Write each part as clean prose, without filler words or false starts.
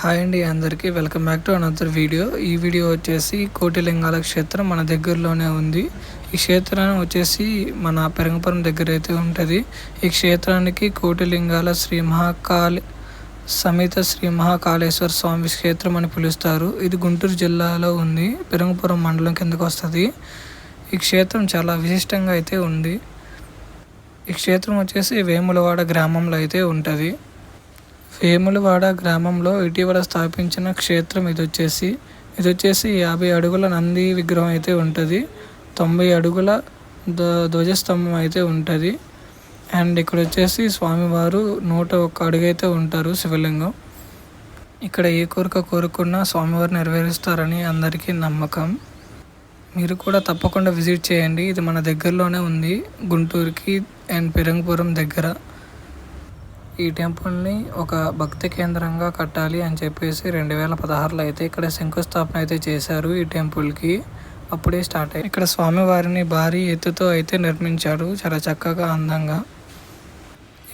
Hi అండి అందరికీ welcome back to another video. ఈ వీడియో వచ్చేసి కోటిలింగాల క్షేత్రం మన దగ్గరలోనే ఉంది. ఈ క్షేత్రం వచ్చేసి మన పెరంగపురం దగ్గర అయితే ఉంటుంది. ఈ క్షేత్రానికి కోటిలింగాల శ్రీ మహాకాళేశ్వర స్వామి క్షేత్రం అని పిలుస్తారు. ఇది గుంటూరు జిల్లాలో ఉంది, పెరంగపురం మండలం కిందకు వస్తుంది. ఈ క్షేత్రం చాలా విశిష్టంగా అయితే ఉంది. ఈ క్షేత్రం వచ్చేసి వేములవాడ గ్రామంలో అయితే ఉంటుంది. వేములవాడ గ్రామంలో ఇటీవల స్థాపించిన క్షేత్రం ఇది వచ్చేసి 50 అడుగుల నంది విగ్రహం అయితే ఉంటుంది. 90 అడుగుల ధ్వజస్తంభం అయితే ఉంటుంది. అండ్ ఇక్కడ వచ్చేసి స్వామివారు 101 అడుగు అయితే ఉంటారు, శివలింగం. ఇక్కడ ఏ కోరిక కోరుకున్నా స్వామివారు నెరవేరుస్తారని అందరికీ నమ్మకం. మీరు కూడా తప్పకుండా విజిట్ చేయండి. ఇది మన దగ్గరలోనే ఉంది, గుంటూరుకి అండ్ పెరంగపురం దగ్గర. ఈ టెంపుల్ని ఒక భక్తి కేంద్రంగా కట్టాలి అని చెప్పేసి 2016లో అయితే ఇక్కడ శంకుస్థాపన అయితే చేశారు. ఈ టెంపుల్కి అప్పుడే స్టార్ట్ అయ్యి ఇక్కడ స్వామివారిని భారీ ఎత్తుతో అయితే నిర్మించారు, చాలా చక్కగా అందంగా.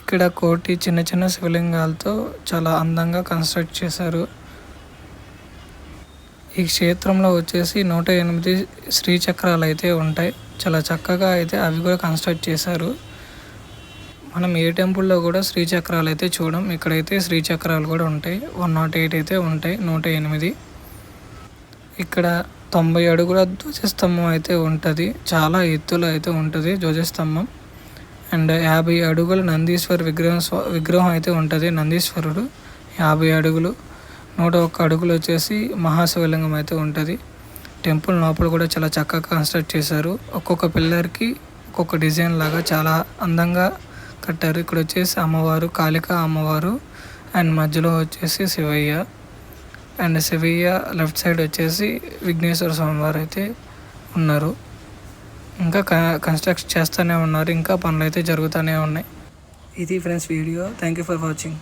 ఇక్కడ కోటి చిన్న చిన్న శివలింగాలతో చాలా అందంగా కన్స్ట్రక్ట్ చేశారు. ఈ క్షేత్రంలో వచ్చేసి 108 శ్రీచక్రాలు అయితే ఉంటాయి. చాలా చక్కగా అయితే అవి కూడా కన్స్ట్రక్ట్ చేశారు. మనం ఏ టెంపుల్లో కూడా శ్రీచక్రాలు అయితే చూడం, ఇక్కడైతే శ్రీచక్రాలు కూడా ఉంటాయి. 108 అయితే ఉంటాయి, 108. ఇక్కడ 90 అడుగుల ధ్వజస్తంభం అయితే ఉంటుంది, చాలా ఎత్తులో అయితే ఉంటుంది ధ్వజస్తంభం. అండ్ 50 అడుగుల నందీశ్వర విగ్రహం అయితే ఉంటుంది. నందీశ్వరుడు 50 అడుగులు, 101 అడుగులు వచ్చేసి మహాశివలింగం అయితే ఉంటుంది. టెంపుల్ లోపల కూడా చాలా చక్కగా కన్స్ట్రక్ట్ చేశారు. ఒక్కొక్క పిల్లర్కి ఒక్కొక్క డిజైన్ లాగా చాలా అందంగా కట్టారు. ఇక్కడ వచ్చేసి అమ్మవారు కాళికా అమ్మవారు, అండ్ మధ్యలో వచ్చేసి Shivayya, and Shivayya left side వచ్చేసి విఘ్నేశ్వర స్వామి వారు అయితే ఉన్నారు. ఇంకా కన్స్ట్రక్ట్ చేస్తూనే ఉన్నారు, ఇంకా పనులు అయితే జరుగుతూనే ఉన్నాయి. ఇది friends video. Thank you for watching.